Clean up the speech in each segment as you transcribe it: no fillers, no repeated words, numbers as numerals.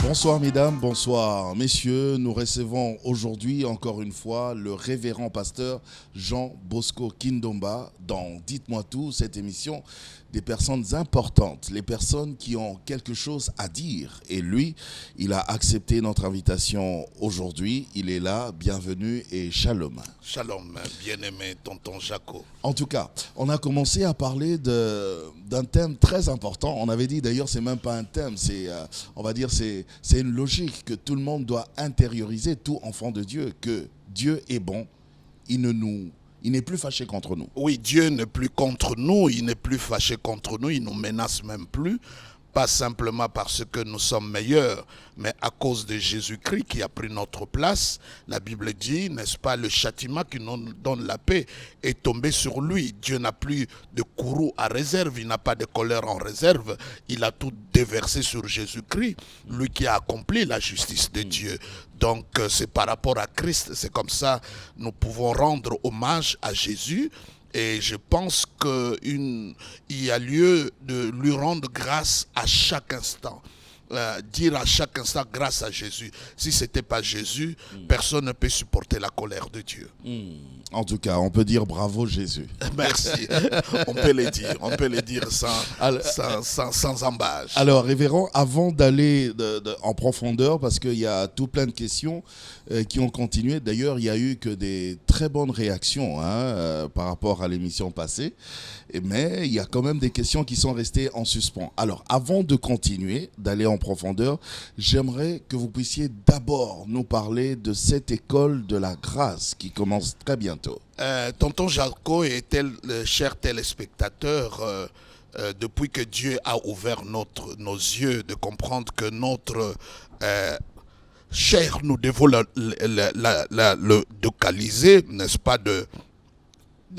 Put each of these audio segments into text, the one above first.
Bonsoir mesdames, bonsoir messieurs. Nous recevons aujourd'hui encore une fois le révérend pasteur Jean Bosco Kindomba dans Dites-moi tout, cette émission des personnes importantes, les personnes qui ont quelque chose à dire. Et lui, il a accepté notre invitation aujourd'hui. Il est là, bienvenue et shalom. Shalom, bien-aimé tonton Jaco. En tout cas, on a commencé à parler d'un thème très important. On avait dit d'ailleurs, c'est même pas un thème, on va dire c'est une logique que tout le monde doit intérioriser, tout enfant de Dieu, que Dieu est bon. Il n'est plus fâché contre nous. Oui, Dieu n'est plus contre nous, il n'est plus fâché contre nous, il ne nous menace même plus. Pas simplement parce que nous sommes meilleurs, mais à cause de Jésus-Christ qui a pris notre place. La Bible dit, n'est-ce pas, le châtiment qui nous donne la paix est tombé sur lui. Dieu n'a plus de courroux à réserve, il n'a pas de colère en réserve. Il a tout déversé sur Jésus-Christ, lui qui a accompli la justice de Dieu. Donc c'est par rapport à Christ, c'est comme ça nous pouvons rendre hommage à Jésus. Et je pense qu'il y a lieu de lui rendre grâce à chaque instant. Dire à chaque instant grâce à Jésus. Si ce n'était pas Jésus, personne ne peut supporter la colère de Dieu. En tout cas, on peut dire bravo Jésus. Merci. On peut le dire sans embâche. Alors, révérend, avant d'aller en profondeur, parce qu'il y a tout plein de questions qui ont continué. D'ailleurs, il n'y a eu que des très bonnes réactions par rapport à l'émission passée. Mais il y a quand même des questions qui sont restées en suspens. Alors, avant de continuer, d'aller en profondeur, j'aimerais que vous puissiez d'abord nous parler de cette école de la grâce qui commence très bientôt. Tonton Jaco et chers téléspectateurs, depuis que Dieu a ouvert nos yeux de comprendre que notre chair nous devons le localiser, n'est-ce pas, de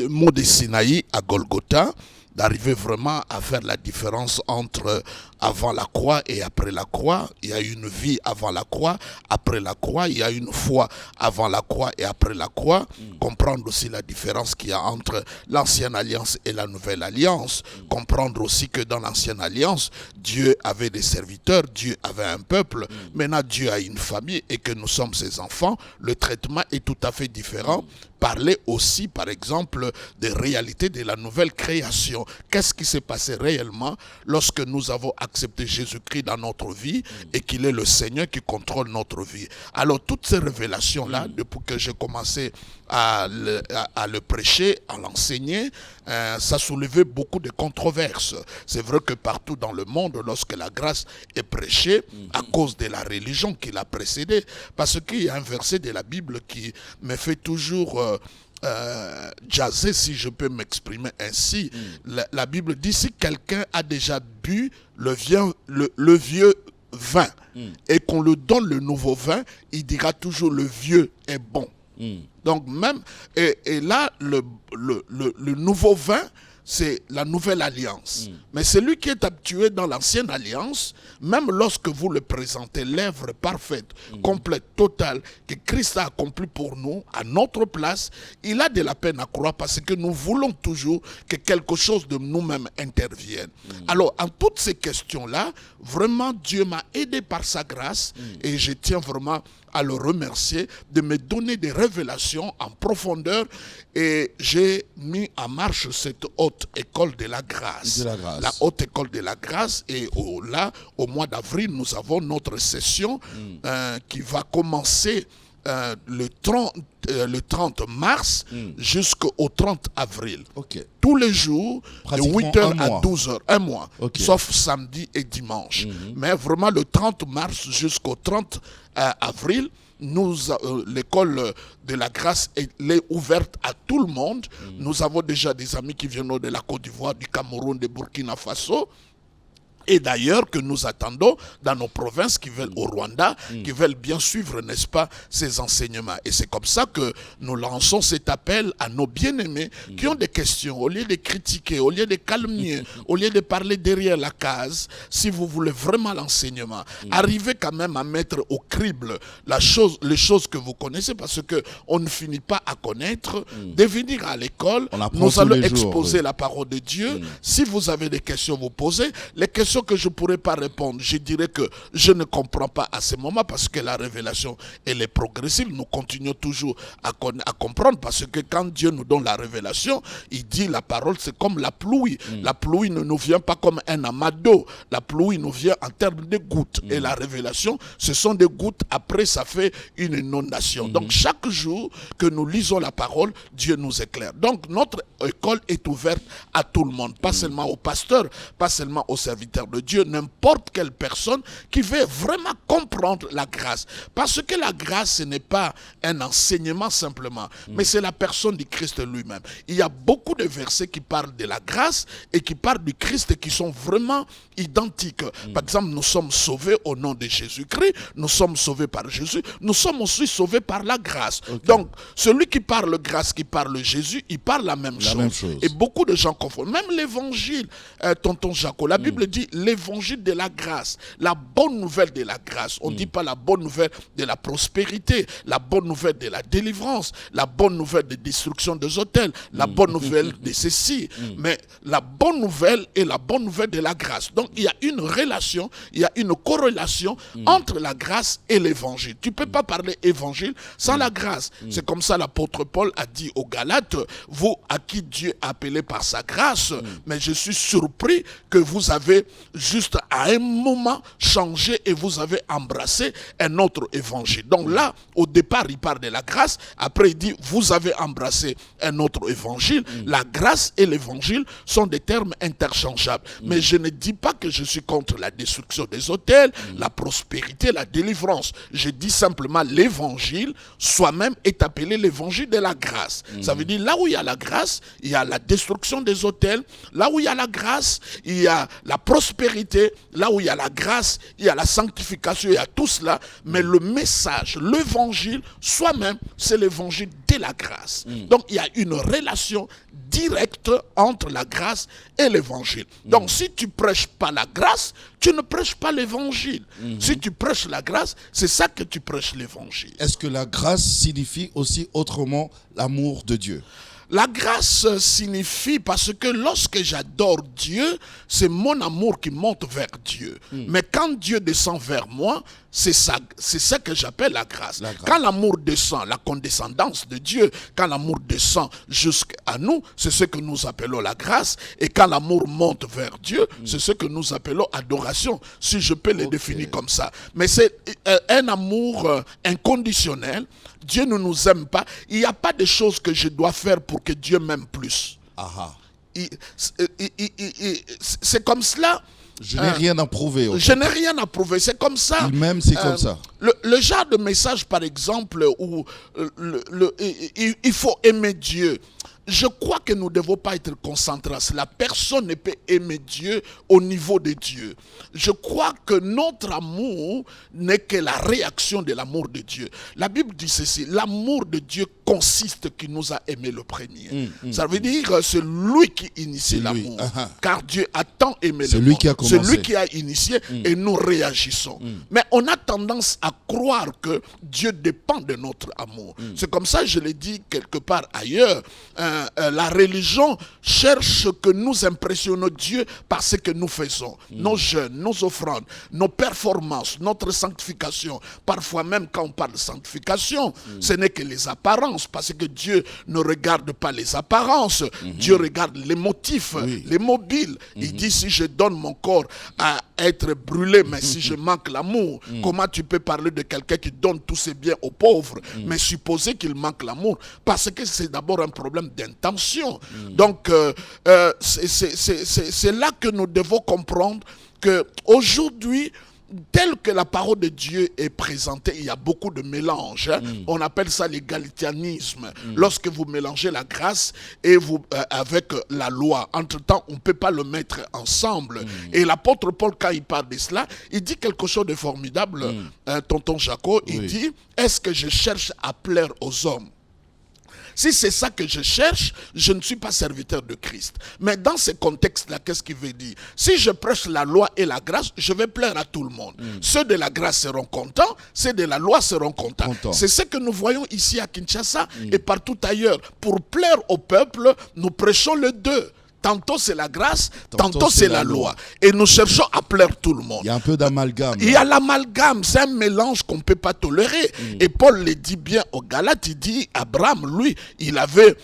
Mont de Sinaï à Golgotha, d'arriver vraiment à faire la différence entre avant la croix et après la croix. Il y a une vie avant la croix, après la croix. Il y a une foi avant la croix et après la croix. Comprendre aussi la différence qu'il y a entre l'ancienne alliance et la nouvelle alliance. Comprendre aussi que dans l'ancienne alliance, Dieu avait des serviteurs, Dieu avait un peuple. Maintenant, Dieu a une famille et que nous sommes ses enfants. Le traitement est tout à fait différent. Parler aussi, par exemple, des réalités de la nouvelle création. Qu'est-ce qui s'est passé réellement lorsque nous avons accepté Jésus-Christ dans notre vie et qu'il est le Seigneur qui contrôle notre vie. Alors, toutes ces révélations-là, depuis que j'ai commencé à le prêcher, à l'enseigner, ça soulevait beaucoup de controverses. C'est vrai que partout dans le monde, lorsque la grâce est prêchée, à cause de la religion qui l'a précédée, parce qu'il y a un verset de la Bible qui me fait toujours jaser, si je peux m'exprimer ainsi. La Bible dit, si quelqu'un a déjà bu le vieux vin et qu'on lui donne le nouveau vin, il dira toujours le vieux est bon. Donc même, et là, le nouveau vin, c'est la nouvelle alliance. Mais celui qui est habitué dans l'ancienne alliance, même lorsque vous le présentez, l'œuvre parfaite, complète, totale, que Christ a accompli pour nous, à notre place, il a de la peine à croire parce que nous voulons toujours que quelque chose de nous-mêmes intervienne. Alors, en toutes ces questions-là, vraiment, Dieu m'a aidé par sa grâce et je tiens vraiment à le remercier de me donner des révélations en profondeur et j'ai mis en marche cette haute école de la grâce. La haute école de la grâce et là, au mois d'avril, nous avons notre session qui va commencer le 30 mars jusqu'au 30 avril. Tous les jours, de 8h à 12h, un mois, sauf samedi et dimanche. Mais vraiment, le 30 mars jusqu'au 30 avril, l'école de la grâce est ouverte à tout le monde. Nous avons déjà des amis qui viennent de la Côte d'Ivoire, du Cameroun, de Burkina Faso. Et d'ailleurs que nous attendons dans nos provinces qui veulent au Rwanda, qui veulent bien suivre, n'est-ce pas, ces enseignements. Et c'est comme ça que nous lançons cet appel à nos bien-aimés qui ont des questions. Au lieu de critiquer, au lieu de calomnier, au lieu de parler derrière la case, si vous voulez vraiment l'enseignement, arrivez quand même à mettre au crible les choses que vous connaissez, parce qu'on ne finit pas à connaître. De venir à l'école, nous allons exposer la parole de Dieu. Si vous avez des questions, vous posez. Les questions que je ne pourrais pas répondre, je dirais que je ne comprends pas à ce moment, parce que la révélation, elle est progressive. Nous continuons toujours à comprendre, parce que quand Dieu nous donne la révélation, il dit la parole, c'est comme la pluie. La pluie ne nous vient pas comme un amas d'eau. La pluie nous vient en termes de gouttes. Et la révélation, ce sont des gouttes. Après, ça fait une inondation. Donc, chaque jour que nous lisons la parole, Dieu nous éclaire. Donc, notre école est ouverte à tout le monde, pas seulement aux pasteurs, pas seulement aux serviteurs de Dieu, n'importe quelle personne qui veut vraiment comprendre la grâce. Parce que la grâce, ce n'est pas un enseignement simplement, mais c'est la personne du Christ lui-même. Il y a beaucoup de versets qui parlent de la grâce et qui parlent du Christ qui sont vraiment identiques. Par exemple, nous sommes sauvés au nom de Jésus-Christ, nous sommes sauvés par Jésus, nous sommes aussi sauvés par la grâce. Donc, celui qui parle grâce, qui parle Jésus, il parle la même chose. Et beaucoup de gens confondent. Même l'évangile, tonton Jaco, la Bible dit l'évangile de la grâce, la bonne nouvelle de la grâce. On ne dit pas la bonne nouvelle de la prospérité, la bonne nouvelle de la délivrance, la bonne nouvelle de destruction des hôtels, la bonne nouvelle de ceci. Mais la bonne nouvelle est la bonne nouvelle de la grâce. Donc, il y a une relation, il y a une corrélation entre la grâce et l'évangile. Tu ne peux pas parler évangile sans la grâce. C'est comme ça l'apôtre Paul a dit aux Galates, vous à qui Dieu a appelé par sa grâce, mais je suis surpris que vous avez juste à un moment changé et vous avez embrassé un autre évangile. Donc là, au départ, il parle de la grâce, après il dit, vous avez embrassé un autre évangile. La grâce et l'évangile sont des termes interchangeables. Mais je ne dis pas que je suis contre la destruction des hôtels, la prospérité, la délivrance. Je dis simplement l'évangile, soi-même, est appelé l'évangile de la grâce. Ça veut dire, là où il y a la grâce, il y a la destruction des hôtels. Là où il y a la grâce, il y a la prospérité. Là où il y a la grâce, il y a la sanctification, il y a tout cela. Mais le message, l'évangile, soi-même, c'est l'évangile de la grâce. Donc, il y a une relation directe entre la grâce et l'évangile. Donc, si tu prêches pas la grâce, tu ne prêches pas l'évangile. Si tu prêches la grâce, c'est ça que tu prêches l'évangile. Est-ce que la grâce signifie aussi autrement l'amour de Dieu? La grâce signifie, parce que lorsque j'adore Dieu, c'est mon amour qui monte vers Dieu. Mais quand Dieu descend vers moi, c'est ça que j'appelle la grâce. Quand l'amour descend, la condescendance de Dieu, quand l'amour descend jusqu'à nous, c'est ce que nous appelons la grâce. Et quand l'amour monte vers Dieu, c'est ce que nous appelons adoration, si je peux le définir comme ça. Mais c'est un amour inconditionnel. Dieu ne nous aime pas. Il n'y a pas de choses que je dois faire pour que Dieu m'aime plus. C'est comme cela. Je n'ai rien à prouver. Je n'ai rien à prouver. C'est comme ça. Il m'aime, c'est comme ça. Le genre de message, par exemple, où il faut aimer Dieu. Je crois que nous ne devons pas être concentrés à cela. Personne ne peut aimer Dieu au niveau de Dieu. Je crois que notre amour n'est que la réaction de l'amour de Dieu. La Bible dit ceci, l'amour de Dieu consiste qu'il nous a aimé le premier. Ça veut dire c'est lui qui initie l'amour. Car Dieu a tant aimé le monde. C'est lui qui a initié et nous réagissons. Mais on a tendance à croire que Dieu dépend de notre amour. C'est comme ça, je l'ai dit quelque part ailleurs, la religion cherche que nous impressionnons Dieu par ce que nous faisons. Nos jeûnes, nos offrandes, nos performances, notre sanctification. Parfois même quand on parle de sanctification, ce n'est que les apparences, parce que Dieu ne regarde pas les apparences. Dieu regarde les motifs, les mobiles. Il dit, si je donne mon corps à être brûlé, mais si je manque l'amour, comment tu peux parler de quelqu'un qui donne tous ses biens aux pauvres, mais supposer qu'il manque l'amour? Parce que c'est d'abord un problème d'intention. Donc, c'est là que nous devons comprendre que aujourd'hui, tel que la parole de Dieu est présentée, il y a beaucoup de mélanges. On appelle ça l'égalitarisme. Lorsque vous mélangez la grâce et avec la loi, entre-temps, on ne peut pas le mettre ensemble. Et l'apôtre Paul, quand il parle de cela, il dit quelque chose de formidable, tonton Jaco. Il dit, est-ce que je cherche à plaire aux hommes? Si c'est ça que je cherche, je ne suis pas serviteur de Christ. Mais dans ce contexte-là, qu'est-ce qu'il veut dire? Si je prêche la loi et la grâce, je vais plaire à tout le monde. Ceux de la grâce seront contents, ceux de la loi seront contents. C'est ce que nous voyons ici à Kinshasa et partout ailleurs. Pour plaire au peuple, nous prêchons les deux. Tantôt c'est la grâce, tantôt c'est la loi. Et nous cherchons à plaire tout le monde. Il y a un peu d'amalgame. Il y a l'amalgame, c'est un mélange qu'on ne peut pas tolérer. Et Paul le dit bien aux Galates, il dit, Abraham, lui, il avait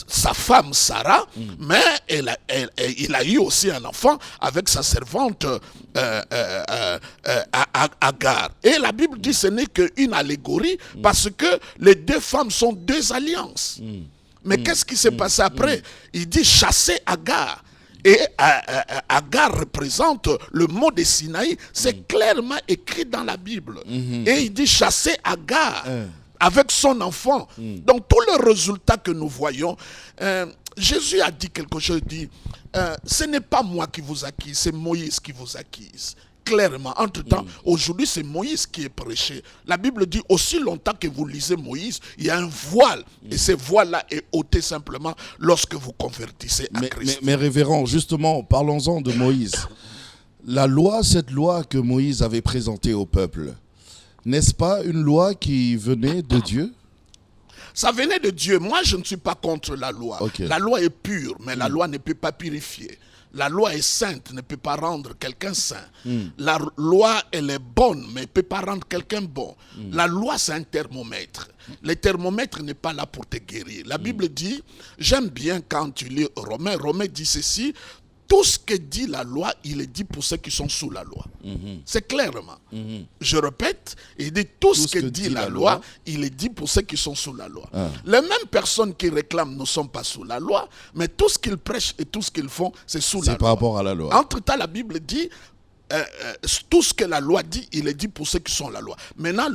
sa femme Sarah, mais il a eu aussi un enfant avec sa servante Agar. Et la Bible dit, ce n'est qu'une allégorie, parce que les deux femmes sont deux alliances. Mais qu'est-ce qui s'est passé après? Il dit chasser Agar. Et Agar représente le mot de Sinaï. C'est clairement écrit dans la Bible. Et il dit chasser Agar avec son enfant. Donc tout le résultat que nous voyons, Jésus a dit quelque chose, il dit, ce n'est pas moi qui vous acquise, c'est Moïse qui vous acquise. Clairement, entre-temps, aujourd'hui c'est Moïse qui est prêché. La Bible dit aussi longtemps que vous lisez Moïse, il y a un voile. Et ce voile-là est ôté simplement lorsque vous convertissez à Christ. Mais révérend, justement, parlons-en de Moïse. La loi, cette loi que Moïse avait présentée au peuple, n'est-ce pas une loi qui venait de Dieu? Ça venait de Dieu. Moi, je ne suis pas contre la loi. La loi est pure, mais la loi ne peut pas purifier. La loi est sainte, ne peut pas rendre quelqu'un saint. La loi, elle est bonne, mais ne peut pas rendre quelqu'un bon. La loi, c'est un thermomètre. Le thermomètre n'est pas là pour te guérir. La Bible dit, j'aime bien quand tu lis Romains, Romains dit ceci, tout ce que dit la loi, il est dit pour ceux qui sont sous la loi. C'est clairement. Je répète, il dit tout ce que dit la loi, il est dit pour ceux qui sont sous la loi. Les mêmes personnes qui réclament ne sont pas sous la loi, mais tout ce qu'ils prêchent et tout ce qu'ils font, c'est sous la loi. C'est par rapport à la loi. Entre-temps, la Bible dit, tout ce que la loi dit, il est dit pour ceux qui sont la loi. Maintenant,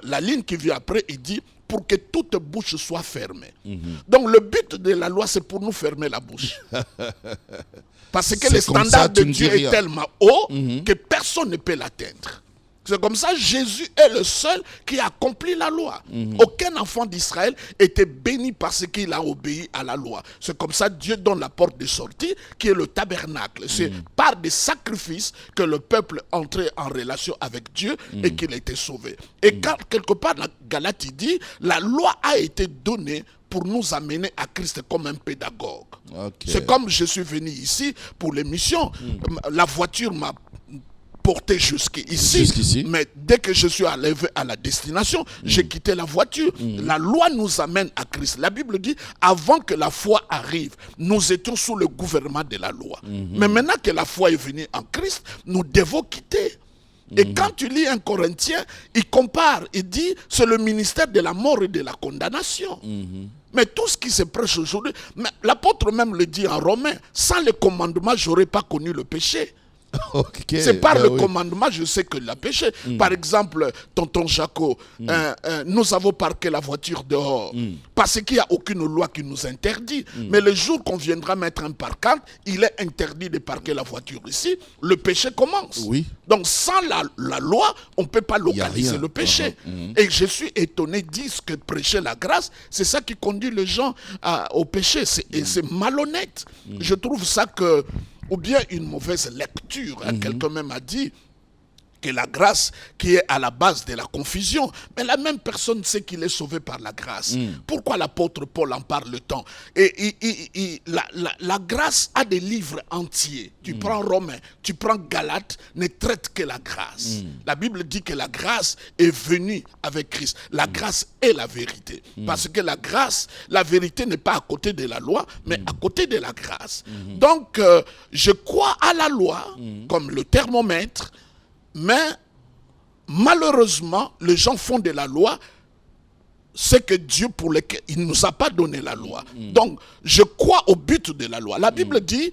la ligne qui vient après, il dit, pour que toute bouche soit fermée. Donc le but de la loi, c'est pour nous fermer la bouche. Parce que le standard de Dieu est tellement haut que personne ne peut l'atteindre. C'est comme ça, Jésus est le seul qui a accompli la loi. Aucun enfant d'Israël était béni parce qu'il a obéi à la loi. C'est comme ça, Dieu donne la porte de sortie, qui est le tabernacle. C'est par des sacrifices que le peuple entrait en relation avec Dieu et qu'il était sauvé. Et quand, quelque part, dans Galate, il dit, la loi a été donnée pour nous amener à Christ comme un pédagogue. C'est comme je suis venu ici pour l'émission. La voiture m'a porté jusqu'ici, mais dès que je suis arrivé à la destination, j'ai quitté la voiture. La loi nous amène à Christ. La Bible dit, avant que la foi arrive, nous étions sous le gouvernement de la loi. Mais maintenant que la foi est venue en Christ, nous devons quitter. Et quand tu lis un Corinthien, il compare, il dit, c'est le ministère de la mort et de la condamnation. Mais tout ce qui se prêche aujourd'hui, l'apôtre même le dit en Romains, sans le commandement, je n'aurais pas connu le péché. C'est par le commandement, je sais que la péché. Par exemple, tonton Jaco, nous avons parqué la voiture dehors parce qu'il n'y a aucune loi qui nous interdit. Mais le jour qu'on viendra mettre un parkant, il est interdit de parquer la voiture ici. Le péché commence. Donc sans la loi, on ne peut pas localiser le péché. Et je suis étonné, disent que prêcher la grâce, c'est ça qui conduit les gens au péché. Et c'est malhonnête. Je trouve ça que... Ou bien une mauvaise lecture. Quelqu'un même a dit que la grâce qui est à la base de la confusion. Mais la même personne sait qu'il est sauvé par la grâce. Pourquoi l'apôtre Paul en parle tant? Et la grâce a des livres entiers. Tu prends Romains, tu prends Galates, ne traite que la grâce. La Bible dit que la grâce est venue avec Christ. La grâce est la vérité. Parce que la grâce, la vérité n'est pas à côté de la loi, mais à côté de la grâce. Donc, je crois à la loi comme le thermomètre. Mais malheureusement, les gens font de la loi ce que Dieu pour lequel il ne nous a pas donné la loi. Donc, je crois au but de la loi. La Bible dit,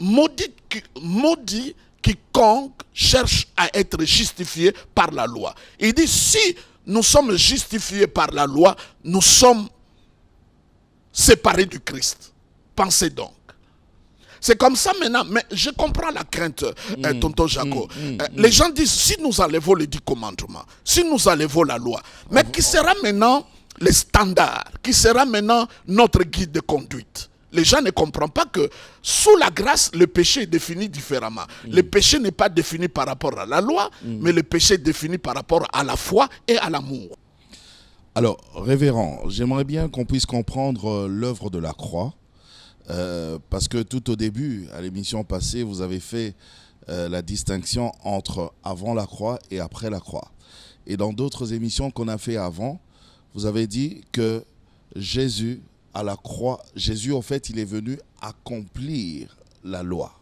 maudit quiconque cherche à être justifié par la loi. Il dit, si nous sommes justifiés par la loi, nous sommes séparés du Christ. Pensez donc. C'est comme ça maintenant, mais je comprends la crainte, tonton Jaco. Les gens disent, si nous enlevons les 10 commandements, si nous enlevons la loi, mais qui sera maintenant les standards, qui sera maintenant notre guide de conduite? Les gens ne comprennent pas que sous la grâce, le péché est défini différemment. Le péché n'est pas défini par rapport à la loi, mais le péché est défini par rapport à la foi et à l'amour. Alors, révérend, j'aimerais bien qu'on puisse comprendre l'œuvre de la croix. Parce que tout au début, à l'émission passée, vous avez fait la distinction entre avant la croix et après la croix. Et dans d'autres émissions qu'on a fait avant, vous avez dit que Jésus, à la croix, Jésus, en fait, il est venu accomplir la loi.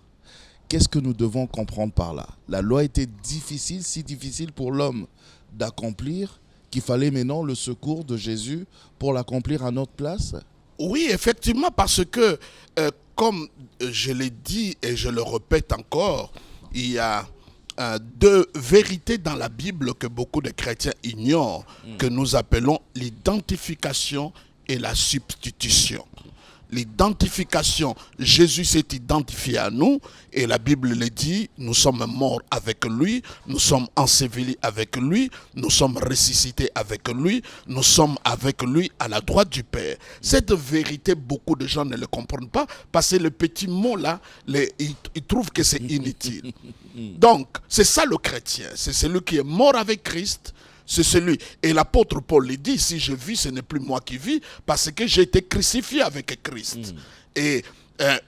Qu'est-ce que nous devons comprendre par là? La loi était difficile, si difficile pour l'homme d'accomplir, qu'il fallait maintenant le secours de Jésus pour l'accomplir à notre place? Oui, effectivement, parce que, comme je l'ai dit et je le répète encore, il y a deux vérités dans la Bible que beaucoup de chrétiens ignorent, que nous appelons l'identification et la substitution. L'identification, Jésus s'est identifié à nous et la Bible le dit, nous sommes morts avec lui, nous sommes ensevelis avec lui, nous sommes ressuscités avec lui, nous sommes avec lui à la droite du Père. Cette vérité, beaucoup de gens ne le comprennent pas parce que le petit mot là, ils trouvent que c'est inutile. Donc, c'est ça le chrétien, c'est celui qui est mort avec Christ. C'est celui. Et l'apôtre Paul le dit, si je vis, ce n'est plus moi qui vis, parce que j'ai été crucifié avec Christ. Et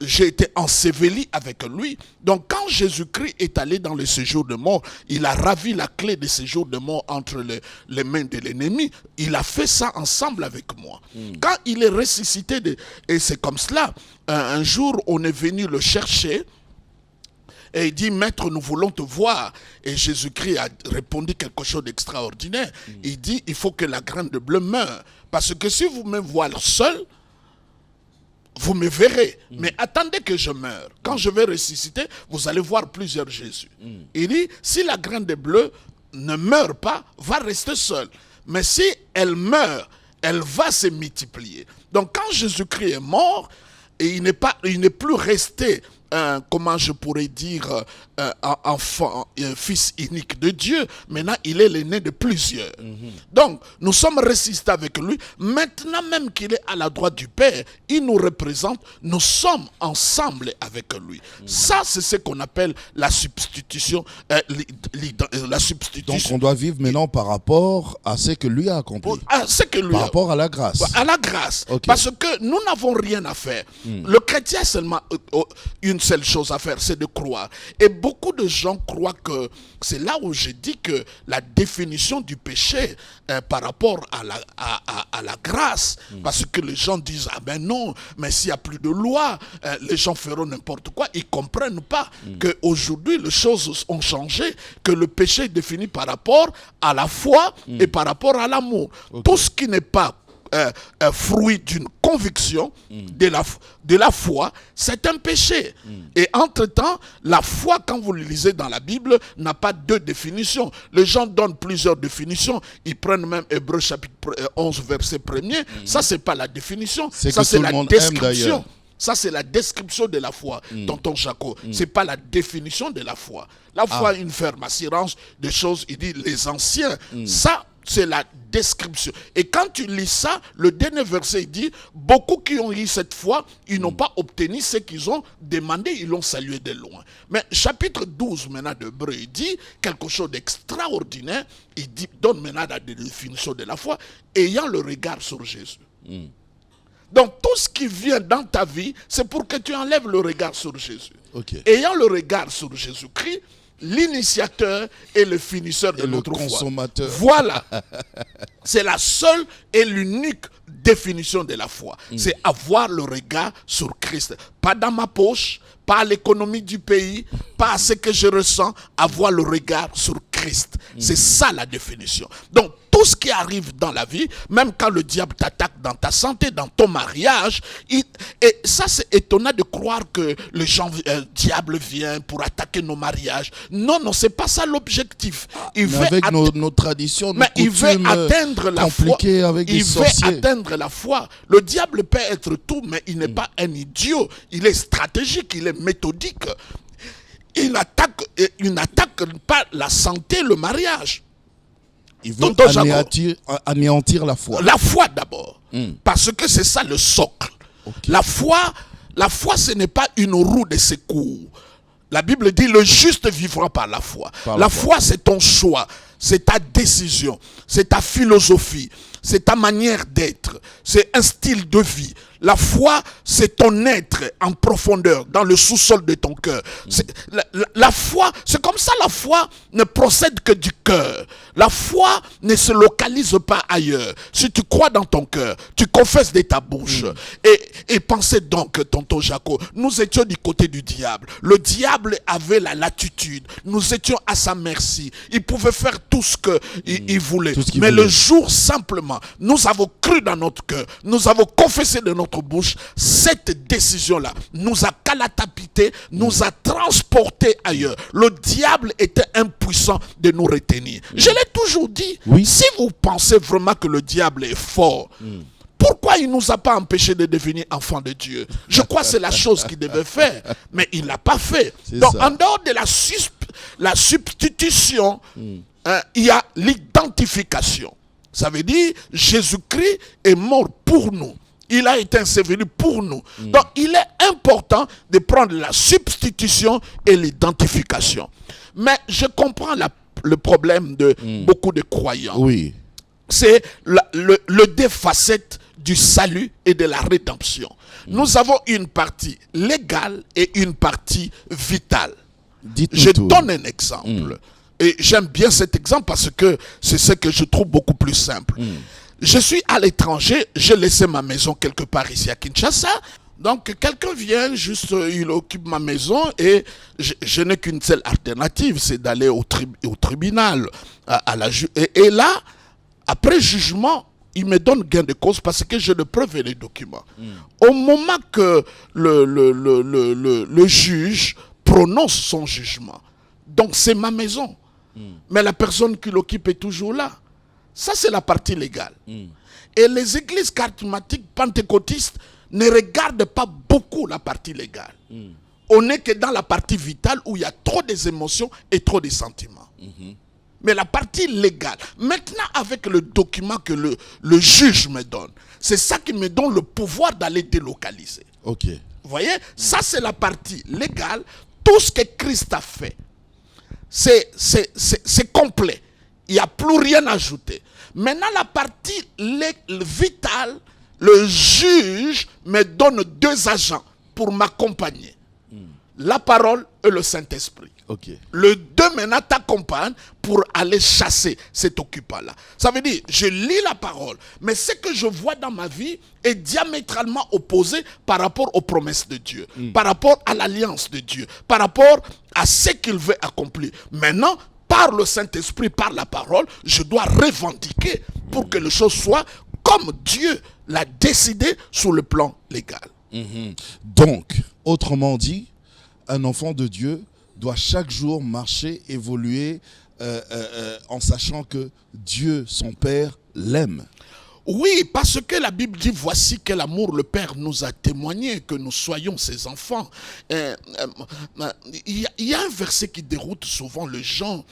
j'ai été enseveli avec lui. Donc quand Jésus-Christ est allé dans le séjour de mort, il a ravi la clé de séjour de mort entre les mains de l'ennemi. Il a fait ça ensemble avec moi. Quand il est ressuscité, et c'est comme cela, un jour on est venu le chercher, et il dit, maître, nous voulons te voir. Et Jésus-Christ a répondu quelque chose d'extraordinaire. Il dit, il faut que la graine de blé meure. Parce que si vous me voyez seul, vous me verrez. Mais attendez que je meure. Quand je vais ressusciter, vous allez voir plusieurs Jésus. Il dit, si la graine de blé ne meurt pas, va rester seule. Mais si elle meurt, elle va se multiplier. Donc quand Jésus-Christ est mort, et il n'est plus resté comment je pourrais dire, enfant, fils unique de Dieu. Maintenant, il est l'aîné de plusieurs. Donc, nous sommes ressuscités avec lui. Maintenant même qu'il est à la droite du Père, il nous représente. Nous sommes ensemble avec lui. Ça, c'est ce qu'on appelle la substitution. La substitution. Donc, on doit vivre maintenant par rapport à ce que lui a accompli. Par rapport à la grâce. À la grâce. Okay. Parce que nous n'avons rien à faire. Le chrétien a seulement une seule chose à faire, c'est de croire. Et beaucoup de gens croient que c'est là où je dis que la définition du péché par rapport à la grâce, parce que les gens disent, ah ben non, mais s'il n'y a plus de loi, les gens feront n'importe quoi. Ils ne comprennent pas qu'aujourd'hui, les choses ont changé, que le péché est défini par rapport à la foi et par rapport à l'amour. Okay. Tout ce qui n'est pas fruit d'une conviction de la foi, c'est un péché. Et entre-temps, la foi, quand vous le lisez dans la Bible, n'a pas deux définitions. Les gens donnent plusieurs définitions. Ils prennent même Hébreux chapitre 11, verset 1er. Ça, c'est pas la définition. Ça, c'est la description. Ça, c'est la description de la foi, tonton Jaco. C'est pas la définition de la foi. La foi, une ferme assurance des choses, il dit les anciens. Ça, c'est la description. Et quand tu lis ça, le dernier verset il dit, beaucoup qui ont eu cette foi, ils n'ont pas obtenu ce qu'ils ont demandé, ils l'ont salué de loin. Mais chapitre 12 maintenant de Hébreux, il dit quelque chose d'extraordinaire. Il dit, donne maintenant la définition de la foi, ayant le regard sur Jésus. Donc tout ce qui vient dans ta vie, c'est pour que tu enlèves le regard sur Jésus. Okay. Ayant le regard sur Jésus-Christ, l'initiateur et le finisseur de notre consommateur. Foi. Voilà. C'est la seule et l'unique définition de la foi. C'est avoir le regard sur Christ. Pas dans ma poche, pas à l'économie du pays, pas à ce que je ressens, avoir le regard sur Christ. C'est ça la définition. Donc, tout tout ce qui arrive dans la vie, même quand le diable t'attaque dans ta santé, dans ton mariage, et ça c'est étonnant de croire que le diable vient pour attaquer nos mariages. Non, non, c'est pas ça l'objectif. Avec nos traditions, nos il veut coutumes atteindre la foi. avec des sorciers. Veut atteindre la foi. Le diable peut être tout, mais il n'est pas un idiot. Il est stratégique, il est méthodique. Il n'attaque pas la santé, le mariage. Il veut anéantir la foi. La foi d'abord. Parce que c'est ça le socle. Okay. La foi, ce n'est pas une roue de secours. La Bible dit le juste vivra par la foi. La foi, c'est ton choix, c'est ta décision, c'est ta philosophie, c'est ta manière d'être, c'est un style de vie. La foi, c'est ton être en profondeur, dans le sous-sol de ton cœur. La foi, c'est comme ça, la foi ne procède que du cœur. La foi ne se localise pas ailleurs. Si tu crois dans ton cœur, tu confesses de ta bouche. Et pensez donc, tonton Jaco, nous étions du côté du diable. Le diable avait la latitude. Nous étions à sa merci. Il pouvait faire tout ce qu'il voulait. Mais le jour simplement, nous avons cru dans notre cœur. Nous avons confessé de notre bouche, cette décision-là nous a catapulté, nous a transporté ailleurs. Le diable était impuissant de nous retenir. Je l'ai toujours dit, si vous pensez vraiment que le diable est fort, pourquoi il ne nous a pas empêchés de devenir enfants de Dieu? Je crois que c'est la chose qu'il devait faire, mais il ne l'a pas fait. Donc, en dehors de la substitution, il y a l'identification. Ça veut dire, Jésus-Christ est mort pour nous. Il a été enseveli pour nous. Donc, il est important de prendre la substitution et l'identification. Mais je comprends le problème de beaucoup de croyants. Oui. C'est le deux facettes du salut et de la rédemption. Nous avons une partie légale et une partie vitale. Je donne un exemple. Et j'aime bien cet exemple parce que c'est ce que je trouve beaucoup plus simple. Je suis à l'étranger, j'ai laissé ma maison quelque part ici à Kinshasa. Donc quelqu'un vient, juste il occupe ma maison et je n'ai qu'une seule alternative, c'est d'aller au tribunal. Et là, après jugement, il me donne gain de cause parce que j'ai de preuves et des documents. Au moment que le juge prononce son jugement, donc c'est ma maison, mais la personne qui l'occupe est toujours là. Ça, c'est la partie légale. Et les églises charismatiques pentecôtistes ne regardent pas beaucoup la partie légale. On n'est que dans la partie vitale où il y a trop des émotions et trop des sentiments. Mais la partie légale, maintenant avec le document que le juge me donne, c'est ça qui me donne le pouvoir d'aller délocaliser. Ok. Vous voyez, ça c'est la partie légale. Tout ce que Christ a fait, c'est complet. Il n'y a plus rien à ajouter. Maintenant, la partie vitale, le juge me donne deux agents pour m'accompagner. La parole et le Saint-Esprit. Okay. Le deux maintenant t'accompagnent pour aller chasser cet occupant-là. Ça veut dire, je lis la parole, mais ce que je vois dans ma vie est diamétralement opposé par rapport aux promesses de Dieu, par rapport à l'alliance de Dieu, par rapport à ce qu'il veut accomplir. Maintenant, par le Saint-Esprit, par la parole, je dois revendiquer pour que les choses soient comme Dieu l'a décidé sur le plan légal. Donc, autrement dit, un enfant de Dieu doit chaque jour marcher, évoluer en sachant que Dieu, son Père, l'aime. Oui, parce que la Bible dit, voici quel amour le Père nous a témoigné, que nous soyons ses enfants. Il y a un verset qui déroute souvent les gens.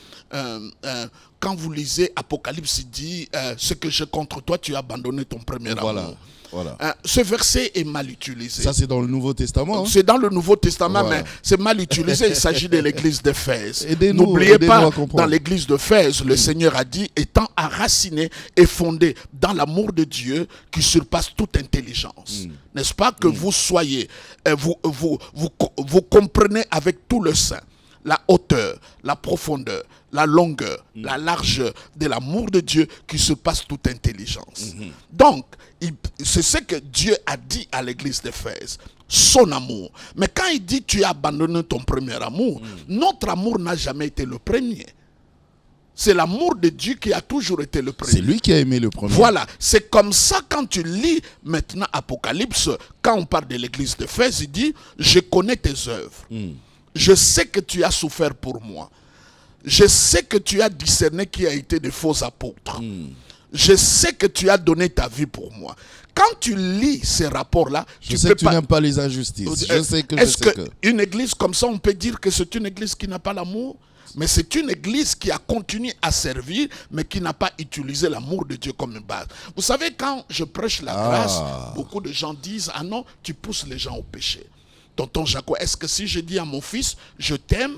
Quand vous lisez Apocalypse, il dit, ce que j'ai contre toi, tu as abandonné ton premier amour. Voilà. Ce verset est mal utilisé. Ça, c'est dans le Nouveau Testament. C'est dans le Nouveau Testament, mais c'est mal utilisé. Il s'agit de l'église d'Éphèse. N'oubliez pas, dans l'église d'Éphèse, le Seigneur a dit, étant enraciné et fondé dans l'amour de Dieu qui surpasse toute intelligence. N'est-ce pas que vous soyez, vous comprenez avec tout le sein la hauteur, la profondeur, la longueur, la largeur de l'amour de Dieu qui surpasse toute intelligence. Donc, c'est ce que Dieu a dit à l'église d'Éphèse, son amour. Mais quand il dit tu as abandonné ton premier amour, notre amour n'a jamais été le premier. C'est l'amour de Dieu qui a toujours été le premier. C'est lui qui a aimé le premier. Voilà, c'est comme ça quand tu lis maintenant Apocalypse, quand on parle de l'église d'Éphèse, il dit, je connais tes œuvres. Je sais que tu as souffert pour moi. Je sais que tu as discerné qui a été de faux apôtres. Je sais que tu as donné ta vie pour moi. Quand tu lis ces rapports-là, je sais que tu n'aimes pas les injustices. Je sais que est-ce qu'une église comme ça, on peut dire que c'est une église qui n'a pas l'amour? Mais c'est une église qui a continué à servir, mais qui n'a pas utilisé l'amour de Dieu comme une base. Vous savez, quand je prêche la grâce, beaucoup de gens disent, ah non, tu pousses les gens au péché. Tonton Jaco, est-ce que si je dis à mon fils, je t'aime,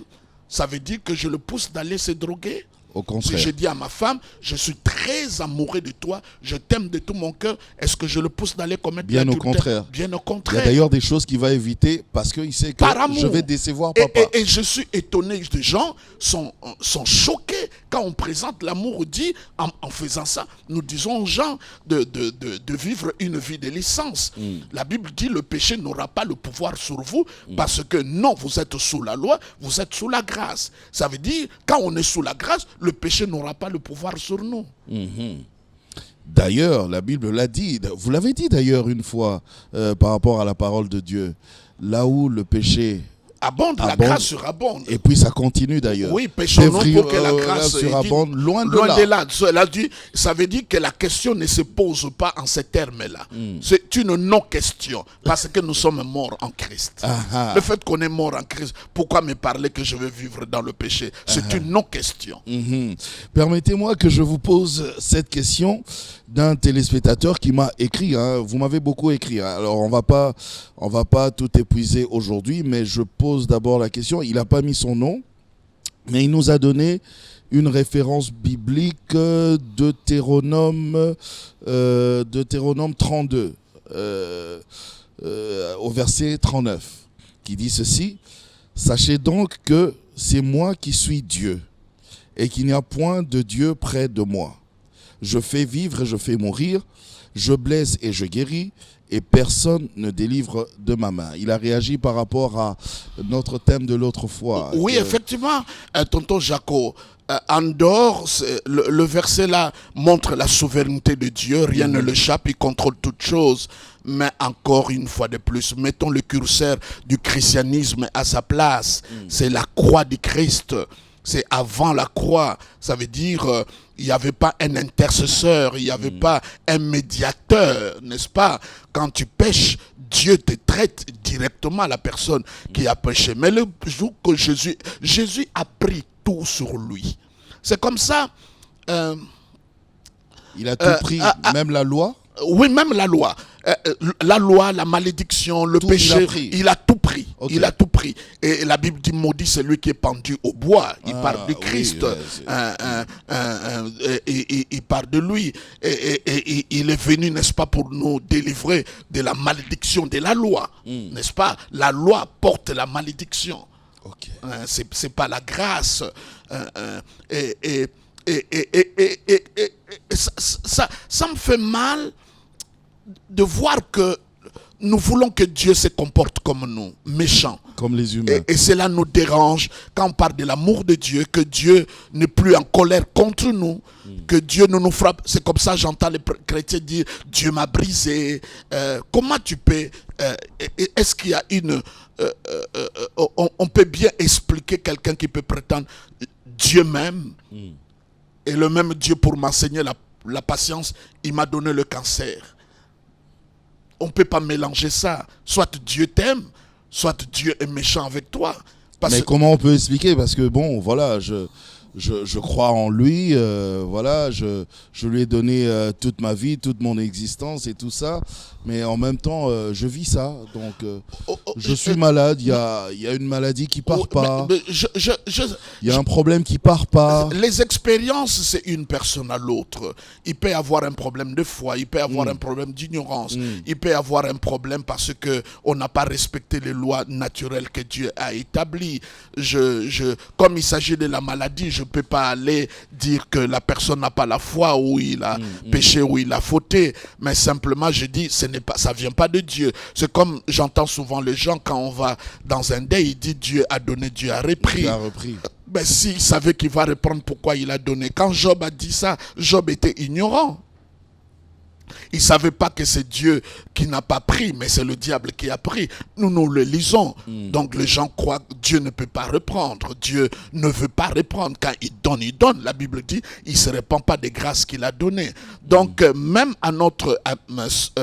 ça veut dire que je le pousse d'aller se droguer? Au contraire. Si je dis à ma femme, je suis très amoureux de toi, je t'aime de tout mon cœur, est-ce que je le pousse d'aller commettre Bien l'adultère? au contraire. Bien au Il y contraire. a d'ailleurs des choses qu'il va éviter parce qu'il sait que je vais décevoir papa. Et je suis étonné, des gens sont choqués quand on présente l'amour dit, en faisant ça, nous disons aux gens de vivre une vie de licence. La Bible dit le péché n'aura pas le pouvoir sur vous parce que non, vous êtes sous la loi, vous êtes sous la grâce. Ça veut dire, quand on est sous la grâce, le péché n'aura pas le pouvoir sur nous. D'ailleurs, la Bible l'a dit, vous l'avez dit d'ailleurs une fois par rapport à la parole de Dieu, là où le péché abonde, la grâce surabonde. Et puis ça continue d'ailleurs. Oui, péchons-nous pour que la grâce surabonde, loin de là. Cela dit, ça veut dire que la question ne se pose pas en ces termes-là. C'est une non-question, parce que nous sommes morts en Christ. Le fait qu'on est mort en Christ, pourquoi me parler que je veux vivre dans le péché? C'est une non-question. Permettez-moi que je vous pose cette question d'un téléspectateur qui m'a écrit. Vous m'avez beaucoup écrit. Alors on va pas tout épuiser aujourd'hui, mais je pose d'abord la question. Il n'a pas mis son nom, mais il nous a donné une référence biblique Deutéronome 32 au verset 39 qui dit ceci: sachez donc que c'est moi qui suis Dieu et qu'il n'y a point de Dieu près de moi. Je fais vivre et je fais mourir, je blesse et je guéris, et personne ne délivre de ma main. Il a réagi par rapport à notre thème de l'autre fois. Oui, effectivement, tonton Jaco, en dehors, le verset là montre la souveraineté de Dieu, rien ne l'échappe, il contrôle toutes choses. Mais encore une fois de plus, mettons le curseur du christianisme à sa place. C'est la croix du Christ. C'est avant la croix. Ça veut dire, il n'y avait pas un intercesseur, il n'y avait pas un médiateur, n'est-ce pas? Quand tu pêches, Dieu te traite directement, la personne qui a péché. Mais le jour que Jésus a pris tout sur lui. C'est comme ça. Il a tout pris, même la loi? Oui, même la loi. La loi, la malédiction, le péché, il a tout pris. Okay. Il a tout pris. Et la Bible dit maudit celui qui est pendu au bois. Il parle du Christ. Il parle de lui. Et il est venu, n'est-ce pas, pour nous délivrer de la malédiction de la loi. N'est-ce pas? La loi porte la malédiction. Okay. C'est pas la grâce. Ça me fait mal de voir que nous voulons que Dieu se comporte comme nous, méchants. Comme les humains. Et cela nous dérange quand on parle de l'amour de Dieu, que Dieu n'est plus en colère contre nous, que Dieu ne nous frappe. C'est comme ça j'entends les chrétiens dire « Dieu m'a brisé ». Comment tu peux... est-ce qu'il y a une... on peut bien expliquer quelqu'un qui peut prétendre « Dieu m'aime ». Et le même Dieu, pour m'enseigner la patience, il m'a donné le cancer. On ne peut pas mélanger ça. Soit Dieu t'aime, soit Dieu est méchant avec toi. Mais comment on peut expliquer? Parce que bon, voilà, je crois en lui, voilà, je lui ai donné toute ma vie, toute mon existence et tout ça. Mais en même temps, je vis ça. Donc, je suis malade. Il y a une maladie qui part pas. Il y a un problème qui part pas. Les expériences, c'est une personne à l'autre. Il peut y avoir un problème de foi. Il peut y avoir un problème d'ignorance. Il peut y avoir un problème parce que on n'a pas respecté les lois naturelles que Dieu a établies. Comme il s'agit de la maladie, je ne peux pas aller dire que la personne n'a pas la foi ou il a péché ou il a fauté. Mais simplement, je dis, ça vient pas de Dieu. C'est comme j'entends souvent les gens quand on va dans un deuil, ils disent Dieu a donné, Dieu a repris. Ben, s'il savait qu'il va reprendre, pourquoi il a donné? Quand Job a dit ça, Job était ignorant. Il ne savait pas que c'est Dieu qui n'a pas pris, mais c'est le diable qui a pris. Nous le lisons. Donc les gens croient que Dieu ne peut pas reprendre. Dieu ne veut pas reprendre. Quand il donne, il donne. La Bible dit, il ne se répand pas des grâces qu'il a données. Donc même à notre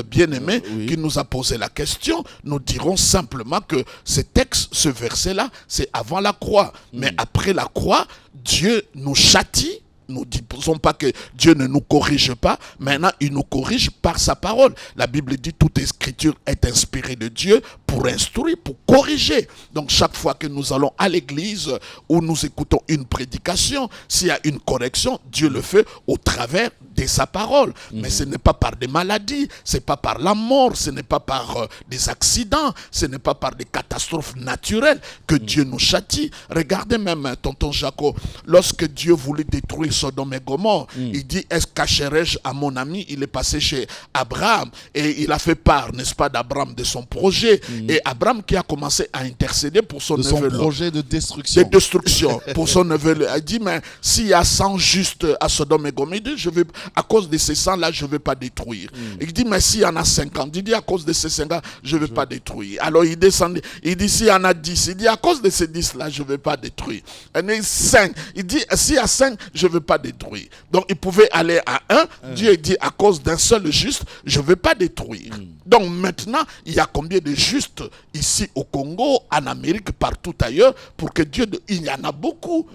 bien-aimé qui nous a posé la question, nous dirons simplement que ce texte, ce verset-là, c'est avant la croix. Mais après la croix, Dieu nous châtie. Nous ne disons pas que Dieu ne nous corrige pas. Maintenant, il nous corrige par sa parole. La Bible dit toute écriture est inspirée de Dieu pour instruire, pour corriger. Donc, chaque fois que nous allons à l'église ou nous écoutons une prédication, s'il y a une correction, Dieu le fait au travers de sa parole. Mais ce n'est pas par des maladies, ce n'est pas par la mort, ce n'est pas par des accidents, ce n'est pas par des catastrophes naturelles que Dieu nous châtie. Regardez même, tonton Jaco, lorsque Dieu voulut détruire Sodome et Gomorrhe, il dit, est-ce cacherai-je à mon ami? Il est passé chez Abraham et il a fait part, n'est-ce pas, d'Abraham, de son projet. Et Abraham qui a commencé à intercéder pour son neveu. De son projet de destruction. De destruction pour son neveu. Il dit, mais s'il y a 100 justes à Sodome et Gomorrhe, il dit, à cause de ces 100-là, je ne vais pas détruire. Il dit, mais s'il y en a 50, il dit, à cause de ces 50, je ne vais pas détruire. Alors il descend, il dit, s'il y en a 10, il dit, à cause de ces 10-là, je ne vais pas détruire. Il dit, 5, il dit, s'il y a 5, je ne vais pas détruire. Donc il pouvait aller à 1, Dieu dit, à cause d'un seul juste, je ne vais pas détruire. Donc maintenant, il y a combien de justes ici au Congo, en Amérique, partout ailleurs, pour que Dieu, il y en a beaucoup.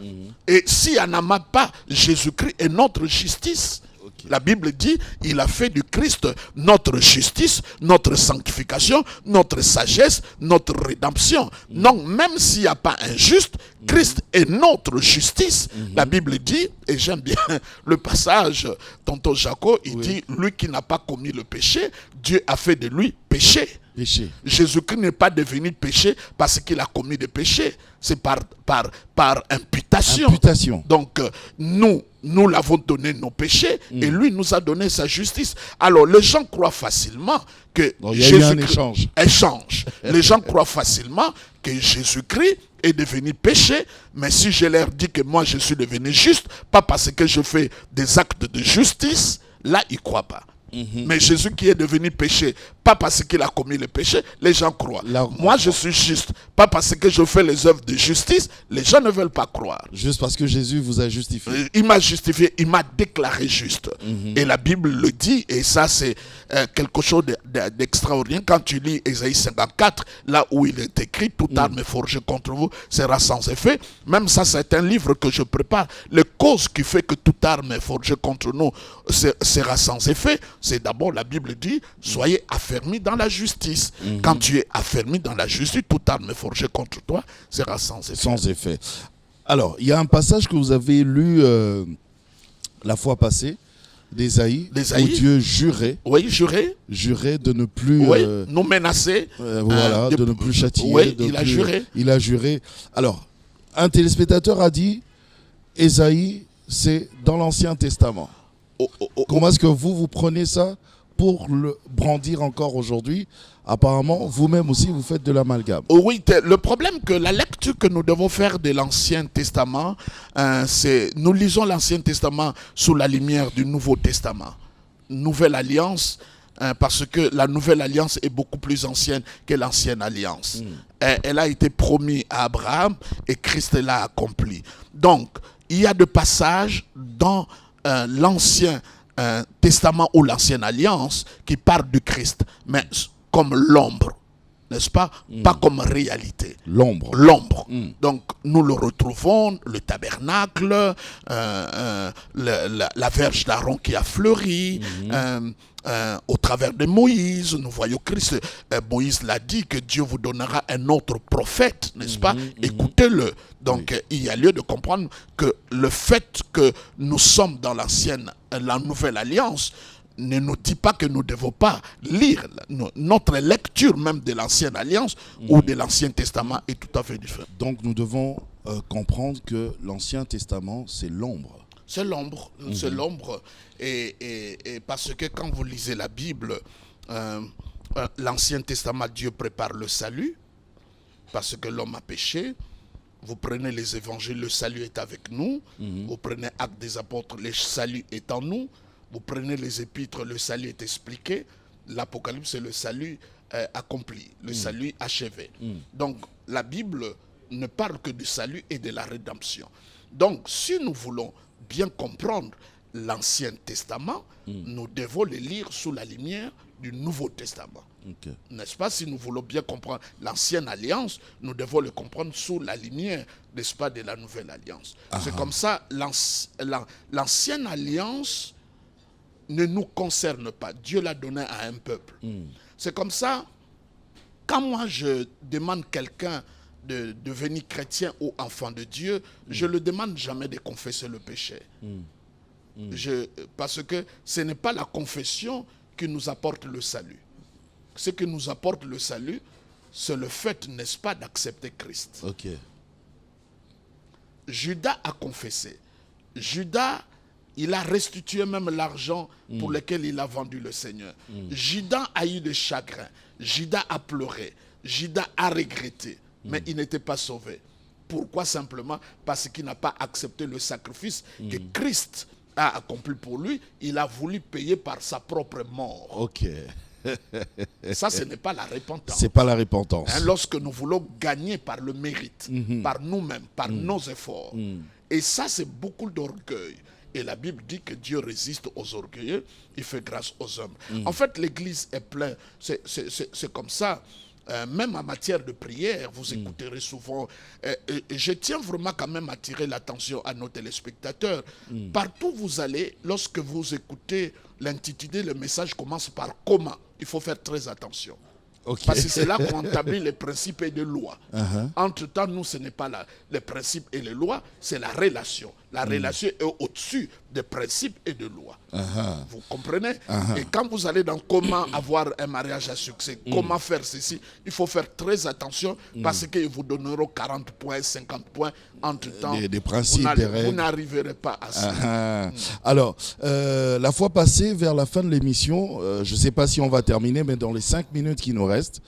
Et s'il n'y en a pas, Jésus-Christ est notre justice. La Bible dit, il a fait du Christ notre justice, notre sanctification, notre sagesse, notre rédemption. Donc, même s'il n'y a pas un juste, Christ est notre justice. La Bible dit, et j'aime bien le passage, tonton Jaco, il dit, lui qui n'a pas commis le péché, Dieu a fait de lui péché. Jésus-Christ n'est pas devenu péché parce qu'il a commis des péchés. C'est par imputation. Donc, nous l'avons donné nos péchés et lui nous a donné sa justice. Alors, les gens croient facilement que Jésus-Christ... échange. Les gens croient facilement que Jésus-Christ est devenu péché, mais si je leur dis que moi je suis devenu juste, pas parce que je fais des actes de justice, là, ils ne croient pas. Mais Jésus qui est devenu péché, pas parce qu'il a commis le péché, les gens croient. Moi, je suis juste, pas parce que je fais les œuvres de justice, les gens ne veulent pas croire. Juste parce que Jésus vous a justifié. Il m'a justifié, il m'a déclaré juste. Et la Bible le dit, et ça c'est quelque chose d'extraordinaire. Quand tu lis Ésaïe 54, là où il est écrit, toute arme forgée contre vous sera sans effet. Même ça, c'est un livre que je prépare. Les causes qui fait que toute arme forgée contre nous sera sans effet, c'est d'abord la Bible dit, soyez affermis dans la justice. Quand tu es affermi dans la justice, toute arme forgée contre toi sera sans effet. Sans effet. Alors, il y a un passage que vous avez lu la fois passée, d'Ésaïe, où Dieu jurait. Oui, jurait de ne plus nous menacer. Voilà, de ne plus châtier. Oui, il a juré. Il a juré. Alors, un téléspectateur a dit, Ésaïe, c'est dans l'Ancien Testament. Comment est-ce que vous prenez ça pour le brandir encore aujourd'hui? Apparemment, vous-même aussi, vous faites de l'amalgame. Oui, le problème que la lecture que nous devons faire de l'Ancien Testament, c'est nous lisons l'Ancien Testament sous la lumière du Nouveau Testament. Nouvelle Alliance, parce que la Nouvelle Alliance est beaucoup plus ancienne que l'Ancienne Alliance. Elle a été promise à Abraham et Christ l'a accompli. Donc, il y a des passages dans l'Ancien Testament ou l'Ancienne Alliance qui parlent du Christ, mais comme l'ombre, n'est-ce pas? Pas comme réalité. L'ombre. Donc, nous le retrouvons, le tabernacle, la verge d'Aaron qui a fleuri, au travers de Moïse, nous voyons Christ. Moïse l'a dit que Dieu vous donnera un autre prophète, n'est-ce pas? Écoutez-le. Donc, il y a lieu de comprendre que le fait que nous sommes dans la Nouvelle Alliance ne nous dit pas que nous ne devons pas lire. Notre lecture même de l'Ancienne Alliance ou de l'Ancien Testament est tout à fait différente. Donc nous devons comprendre que l'Ancien Testament, c'est l'ombre. C'est l'ombre. C'est l'ombre. Et parce que quand vous lisez la Bible, l'Ancien Testament, Dieu prépare le salut parce que l'homme a péché. Vous prenez les évangiles, le salut est avec nous. Vous prenez Actes des apôtres, le salut est en nous. Vous prenez les épîtres, le salut est expliqué. L'Apocalypse, c'est le salut accompli, le salut achevé. Donc, la Bible ne parle que du salut et de la rédemption. Donc, si nous voulons bien comprendre l'Ancien Testament, nous devons le lire sous la lumière du Nouveau Testament. Okay. N'est-ce pas? Si nous voulons bien comprendre l'Ancienne Alliance, nous devons le comprendre sous la lumière, n'est-ce pas, de la Nouvelle Alliance. C'est comme ça, l'Ancienne Alliance ne nous concerne pas. Dieu l'a donné à un peuple. C'est comme ça, quand moi je demande quelqu'un de devenir chrétien ou enfant de Dieu, je ne le demande jamais de confesser le péché. Parce que ce n'est pas la confession qui nous apporte le salut. Ce qui nous apporte le salut, c'est le fait, n'est-ce pas, d'accepter Christ. Okay. Judas a confessé. Judas, il a restitué même l'argent pour lequel il a vendu le Seigneur. Judas a eu des chagrins. Judas a pleuré. Judas a regretté. Mais il n'était pas sauvé. Pourquoi? Simplement parce qu'il n'a pas accepté le sacrifice que Christ a accompli pour lui. Il a voulu payer par sa propre mort. Ok. Ça, ce n'est pas la repentance. C'est pas la repentance. Lorsque nous voulons gagner par le mérite, par nous-mêmes, par nos efforts. Et ça, c'est beaucoup d'orgueil. Et la Bible dit que Dieu résiste aux orgueilleux, il fait grâce aux hommes. En fait, l'Église est pleine. C'est comme ça. Même en matière de prière, vous écouterez souvent. Je tiens vraiment quand même à attirer l'attention à nos téléspectateurs. Partout où vous allez, lorsque vous écoutez l'intitulé, le message commence par « comment ». Il faut faire très attention. Okay. Parce que c'est là qu'on établit les principes et les lois. Entre-temps, nous, ce n'est pas les principes et les lois, c'est la relation. La relation est au-dessus des principes et des lois. Vous comprenez? Et quand vous allez dans comment avoir un mariage à succès, comment faire ceci, il faut faire très attention parce qu'ils vous donneront 40 points, 50 points. Entre-temps, des principes, vous n'arriverez pas à ça. Alors, la fois passée, vers la fin de l'émission, je ne sais pas si on va terminer, mais dans les 5 minutes qui nous restent,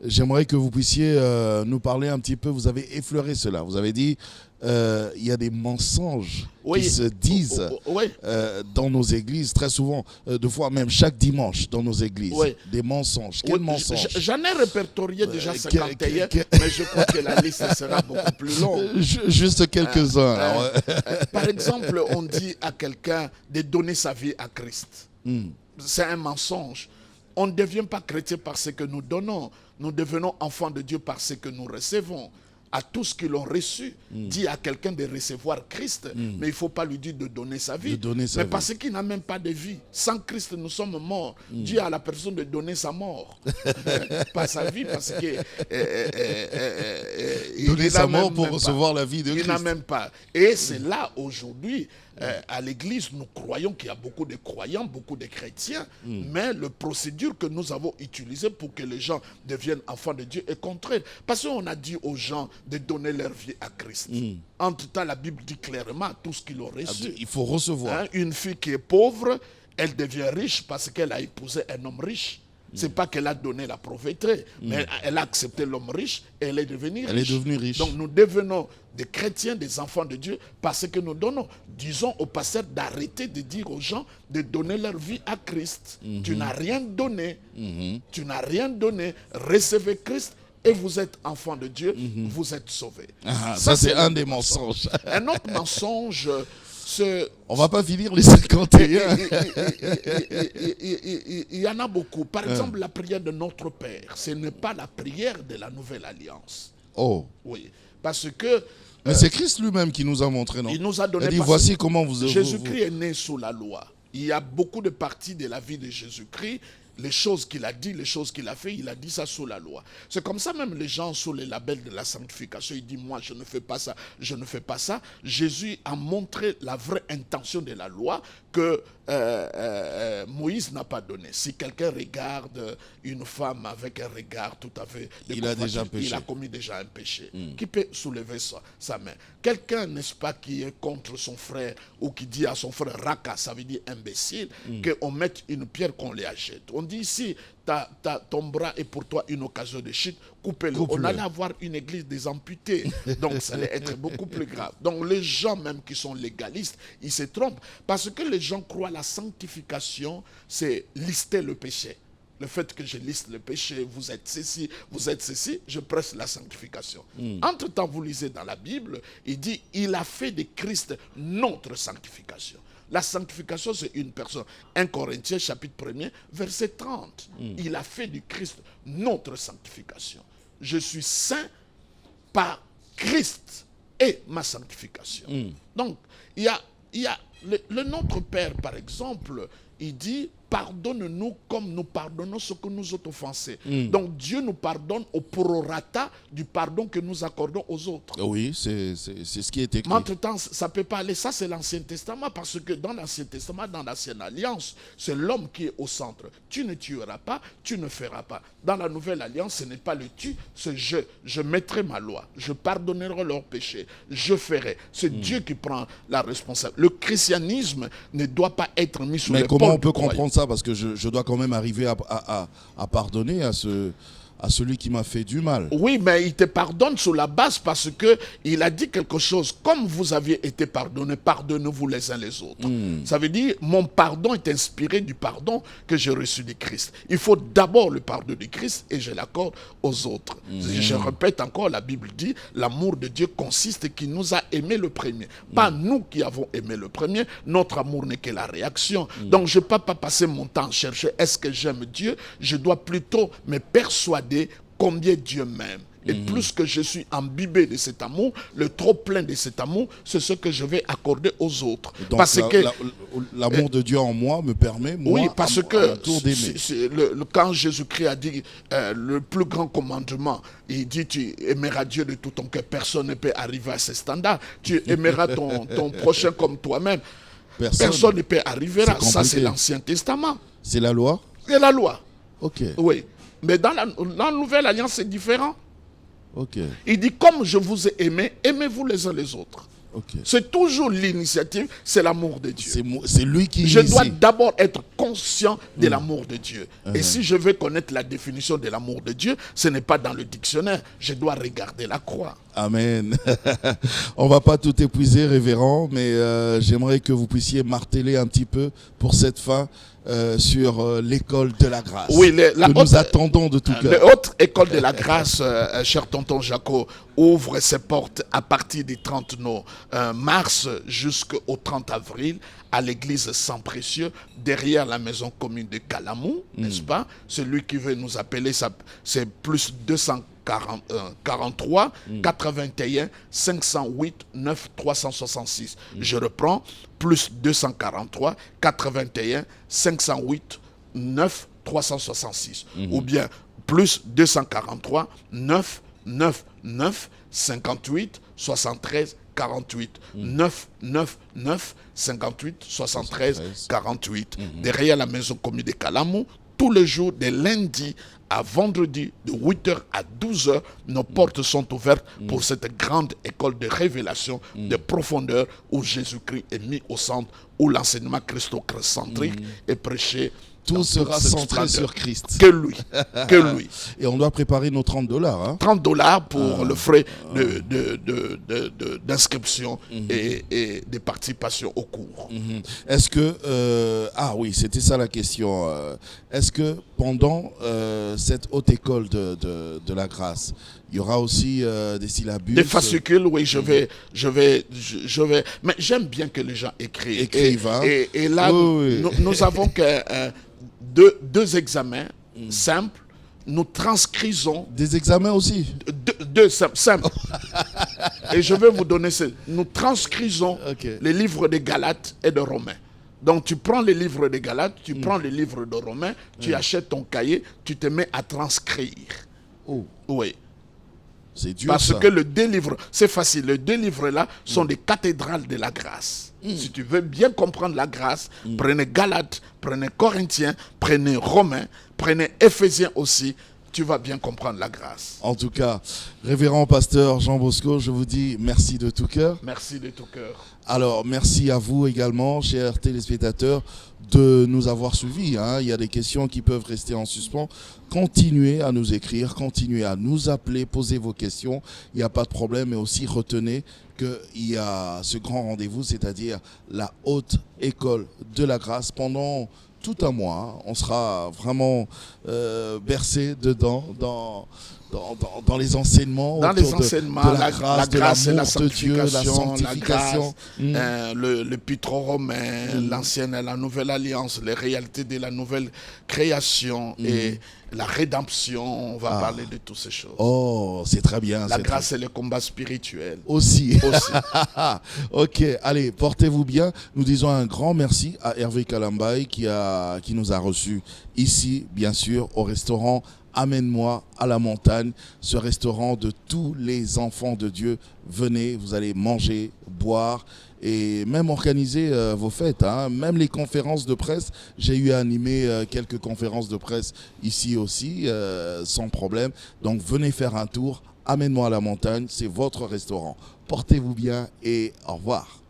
j'aimerais que vous puissiez nous parler un petit peu. Vous avez effleuré cela. Vous avez dit il y a des mensonges qui se disent dans nos églises, très souvent, deux fois même chaque dimanche dans nos églises. Des mensonges. Quels mensonges? J'en ai répertorié déjà 51, mais je crois que la liste sera beaucoup plus longue. Juste quelques-uns. Par exemple, on dit à quelqu'un de donner sa vie à Christ. C'est un mensonge. On ne devient pas chrétien parce que nous donnons. Nous devenons enfants de Dieu parce que nous recevons. À tous qui l'ont reçu, dit à quelqu'un de recevoir Christ, mais il ne faut pas lui dire de donner sa vie. Parce qu'il n'a même pas de vie. Sans Christ, nous sommes morts. Dit à la personne de donner sa mort. Pas sa vie, parce que... donner sa mort pour recevoir la vie de Christ. Il n'a même pas. Et c'est là, aujourd'hui, à l'église, nous croyons qu'il y a beaucoup de croyants, beaucoup de chrétiens, mais la procédure que nous avons utilisée pour que les gens deviennent enfants de Dieu est contraire. Parce qu'on a dit aux gens de donner leur vie à Christ. Entre-temps, la Bible dit clairement tout ce qu'ils ont reçu. Il faut recevoir. Une fille qui est pauvre, elle devient riche parce qu'elle a épousé un homme riche. C'est pas qu'elle a donné la pauvreté, mais elle a accepté l'homme riche et elle est devenue riche. Donc nous devenons des chrétiens, des enfants de Dieu parce que nous donnons. Disons aux pasteurs d'arrêter de dire aux gens de donner leur vie à Christ. Tu n'as rien donné. Tu n'as rien donné. Recevez Christ et vous êtes enfants de Dieu, vous êtes sauvés. Ça c'est un des mensonges. Un autre mensonge... On ne va pas finir les 51. Il y en a beaucoup. Par exemple, la prière de notre Père, ce n'est pas la prière de la Nouvelle Alliance. Oh. Oui, parce que... Mais c'est Christ lui-même qui nous a montré, non? Il nous a donné... Il dit, voici comment vous... Jésus-Christ est né sous la loi. Il y a beaucoup de parties de la vie de Jésus-Christ. Les choses qu'il a dit, les choses qu'il a fait, il a dit ça sous la loi. C'est comme ça même les gens sous les labels de la sanctification, ils disent moi je ne fais pas ça, je ne fais pas ça. Jésus a montré la vraie intention de la loi que Moïse n'a pas donné. Si quelqu'un regarde une femme avec un regard tout à fait... Il a déjà péché. Il a commis déjà un péché. Qui peut soulever sa main? Quelqu'un, n'est-ce pas, qui est contre son frère ou qui dit à son frère raka, ça veut dire imbécile, qu'on mette une pierre, qu'on les achète. On dit, si ton bras est pour toi une occasion de chute, coupez-le. Coupe-le. On allait avoir une église des amputés. Donc ça allait être beaucoup plus grave. Donc les gens même qui sont légalistes, ils se trompent. Parce que les gens croient la sanctification, c'est lister le péché. Le fait que je liste le péché, vous êtes ceci, je presse la sanctification. Entre-temps, vous lisez dans la Bible, il dit, il a fait de Christ notre sanctification. La sanctification, c'est une personne. 1 Corinthiens, chapitre 1er, verset 30. Il a fait du Christ notre sanctification. Je suis saint par Christ et ma sanctification. Donc, il y a le Notre Père, par exemple, il dit, pardonne-nous comme nous pardonnons ceux que nous ont offensés. Donc Dieu nous pardonne au prorata du pardon que nous accordons aux autres. Oui, c'est ce qui est écrit. Mais entre-temps, ça ne peut pas aller. Ça, c'est l'Ancien Testament, parce que dans l'Ancien Testament, dans l'Ancienne Alliance, c'est l'homme qui est au centre. Tu ne tueras pas, tu ne feras pas. Dans la Nouvelle Alliance, ce n'est pas le tu, c'est je. Je mettrai ma loi, je pardonnerai leurs péchés, je ferai. C'est Dieu qui prend la responsabilité. Le christianisme ne doit pas être mis sous Mais l'épaule. comment on peut du croyant. comprendre ça? Parce que je dois quand même arriver à pardonner à celui qui m'a fait du mal. Oui, mais il te pardonne sur la base parce que il a dit quelque chose. Comme vous aviez été pardonné, pardonnez-vous les uns les autres. Ça veut dire, mon pardon est inspiré du pardon que j'ai reçu du Christ. Il faut d'abord le pardon du Christ et je l'accorde aux autres. Je répète encore, la Bible dit, l'amour de Dieu consiste qu'il nous a aimé le premier. Pas nous qui avons aimé le premier, notre amour n'est que la réaction. Donc je ne peux pas passer mon temps à chercher, est-ce que j'aime Dieu? Je dois plutôt me persuader combien Dieu m'aime. Et plus que je suis imbibé de cet amour, le trop plein de cet amour, c'est ce que je vais accorder aux autres. Donc parce que l'amour de Dieu en moi me permet, moi, oui, parce à que mon tour d'aimer. quand Jésus-Christ a dit le plus grand commandement, il dit tu aimeras Dieu de tout ton cœur. Personne ne peut arriver à ce standard. Tu aimeras ton prochain comme toi-même. Personne ne peut arriver à ça. C'est l'Ancien Testament. C'est la loi? C'est la loi. Ok. Oui. Mais dans la Nouvelle Alliance, c'est différent. Ok. Il dit, comme je vous ai aimé, aimez-vous les uns les autres. Ok. C'est toujours l'initiative, c'est l'amour de Dieu. C'est lui qui Je initie. dois d'abord être conscient de l'amour de Dieu. Et si je veux connaître la définition de l'amour de Dieu, ce n'est pas dans le dictionnaire. Je dois regarder la croix. Amen. On va pas tout épuiser, révérend, mais j'aimerais que vous puissiez marteler un petit peu pour cette fin sur l'école de la grâce. Oui, nous attendons de tout cœur. L'autre école de la grâce, cher tonton Jaco, ouvre ses portes à partir du 30 mars jusqu'au 30 avril à l'église Sang Précieux, derrière la maison commune de Calamou, n'est-ce pas? Celui qui veut nous appeler, c'est plus 243 81 508 9 366. Je reprends, plus 243 81 508 9 366. Ou bien plus 243 9 9 9 58 73 48. 9 9 9 58 73 48. Derrière la maison commune de Calamou, tous les jours, de lundi à vendredi, de 8h à 12h, nos portes sont ouvertes pour cette grande école de révélation, de profondeur, où Jésus-Christ est mis au centre, où l'enseignement christo-centrique est prêché. Tout sera centré sur Christ. Que lui. Que lui. Et on doit préparer nos $30. Hein? $30 pour le frais d'inscription et de participation au cours. Est-ce que... ah oui, c'était ça la question. Est-ce que pendant cette haute école de la grâce, il y aura aussi des syllabus? Des fascicules, oui, je vais. Mais j'aime bien que les gens écrivent. Et là, oui. nous avons que deux examens simples. Nous transcrisons. Des examens aussi? Deux simples. Et je vais vous donner nous transcrisons les livres de Galates et de Romains. Donc tu prends les livres de Galates, tu prends les livres de Romains, tu achètes ton cahier, tu te mets à transcrire. Oh. Oui. C'est dur. Parce ça. que les deux livres, c'est facile. Les deux livres-là sont des cathédrales de la grâce. Si tu veux bien comprendre la grâce, prenez Galates, prenez Corinthiens, prenez Romains, prenez Éphésiens aussi. tu vas bien comprendre la grâce. En tout cas, révérend pasteur Jean Bosco, je vous dis merci de tout cœur. Merci de tout cœur. Alors, merci à vous également, chers téléspectateurs, de nous avoir suivis. Il y a des questions qui peuvent rester en suspens. Continuez à nous écrire, continuez à nous appeler, posez vos questions. Il n'y a pas de problème. Mais aussi, retenez qu'il y a ce grand rendez-vous, c'est-à-dire la Haute École de la Grâce pendant tout un mois. On sera vraiment bercé dedans, dans les enseignements, dans les enseignements, de la grâce, de l'amour de Dieu, la sanctification, l'épître aux Romains, l'ancienne et la nouvelle alliance, les réalités de la nouvelle création et la rédemption. On va parler de toutes ces choses. Oh, c'est très bien. La grâce et le combat spirituel. Aussi. Ok, allez, portez-vous bien. Nous disons un grand merci à Hervé Kalambaye qui nous a reçus ici, bien sûr, au restaurant Amène-moi à la montagne, ce restaurant de tous les enfants de Dieu. Venez, vous allez manger, boire et même organiser vos fêtes. Même les conférences de presse. J'ai eu à animer quelques conférences de presse ici aussi, sans problème. Donc venez faire un tour. Amène-moi à la montagne, c'est votre restaurant. Portez-vous bien et au revoir.